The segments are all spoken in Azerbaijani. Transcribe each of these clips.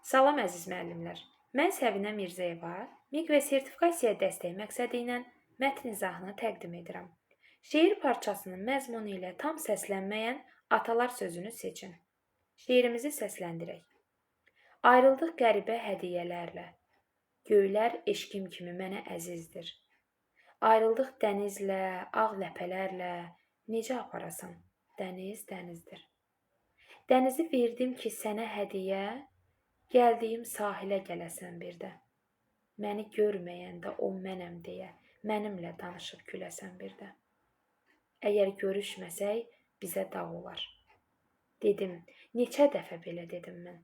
Salam əziz müəllimlər. Mən Səvinə Mirzəyeva, MİQ və sertifikasiya dəstəyi məqsədi ilə mətn izahını təqdim edirəm. Şeir parçasının məzmunu ilə tam səslənməyən atalar sözünü seçin. Şeirimizi səsləndirək. Ayrıldıq qəribə hədiyyələrlə. Göylər eşqim kimi mənə əzizdir. Ayrıldıq dənizlə, ağ ləpələrlə. Necə aparasan? Dəniz dənizdir. Dənizi verdim ki sənə hədiyyə, gəldiyim sahilə gələsən bir də. Məni görməyəndə o mənəm deyə, mənimlə danışıb güləsən bir də. Əgər görüşməsək, bizə dağ olar. Dedim, neçə dəfə belə dedim mən.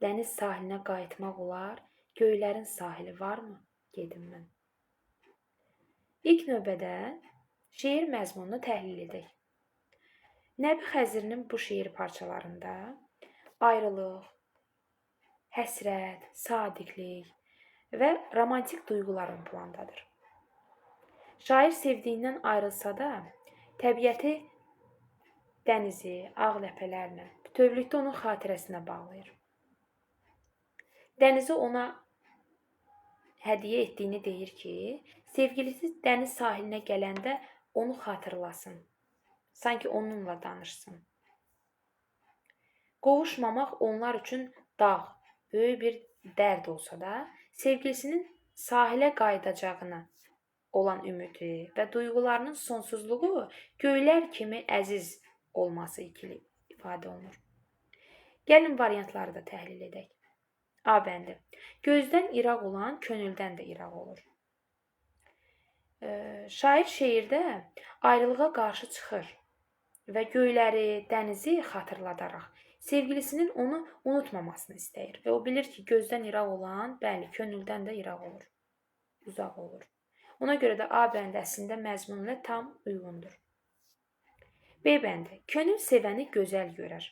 Dəniz sahilinə qayıtmaq olar, göylərin sahili varmı? Gedim mən. İlk növbədə şeir məzmununu təhlil edək. Nəbi Xəzrinin bu şeir parçalarında ayrılıq, həsrət, sadiqlik və romantik duyğular ön plandadır. Şair sevdiyindən ayrılsa da, təbiəti dənizi, ağ ləpələrlə bütövlükdə onun xatirəsinə bağlayır. Dənizi ona hədiyyə etdiyini deyir ki, sevgilisi dəniz sahilinə gələndə onu xatırlasın, sanki onunla danışsın. Qovuşmamaq onlar üçün dağ, böyük bir dərd olsa da, sevgilisinin sahilə qayıdacağına olan ümidi və duyğularının sonsuzluğu göylər kimi əziz olması ikili ifadə olunur. Gəlin variantları da təhlil edək. A bəndi. Gözdən iraq olan könüldən də iraq olur. Şair şeirdə ayrılığa qarşı çıxır və göyləri, dənizi xatırladaraq sevgilisinin onu unutmamasını istəyir və o bilir ki, gözdən iraq olan, bəli, könüldən də iraq olur, uzaq olur. Ona görə də A bəndi əslində məzmunla tam uyğundur. B bəndi. Könül sevəni gözəl görər.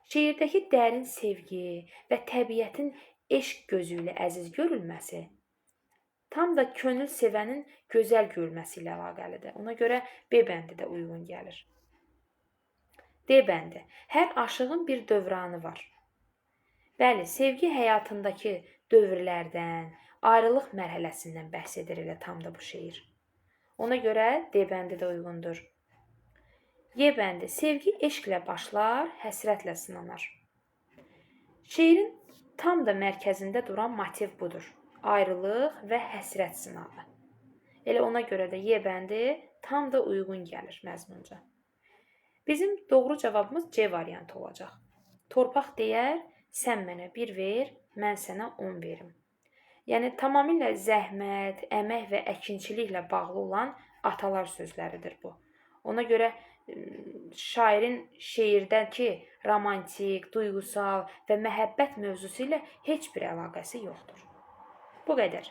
Şeirdəki dərin sevgi və təbiətin eşq gözü ilə əziz görülməsi tam da könül sevənin gözəl görməsi ilə əlaqəlidir. Ona görə B bəndi də uyğun gəlir. D bəndi. Hər aşığın bir dövranı var. Bəli, sevgi həyatındakı dövrlərdən, ayrılıq mərhələsindən bəhs edir elə tam da bu şeir. Ona görə D bəndi də uyğundur. Y bəndi. Sevgi eşqlə başlar, həsrətlə sınanar. Şeirin tam da mərkəzində duran motiv budur. Ayrılıq və həsrət sınağı. Elə ona görə də Y bəndi tam da uyğun gəlir məzmunca. Bizim doğru cavabımız C variantı olacaq. Torpaq deyər, sən mənə 1 ver, mən sənə 10 verim. Yəni tamamilə zəhmət, əmək və əkinçiliklə bağlı olan atalar sözləridir bu. Ona görə şairin şeirdəki romantik, duyğusal və məhəbbət mövzusu ilə heç bir əlaqəsi yoxdur. Bu qədər.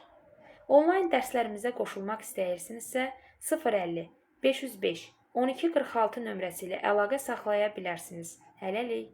Onlayn dərslərimizə qoşulmaq istəyirsinizsə 050 505 1246 nömrəsi ilə əlaqə saxlaya bilərsiniz. Hələlik.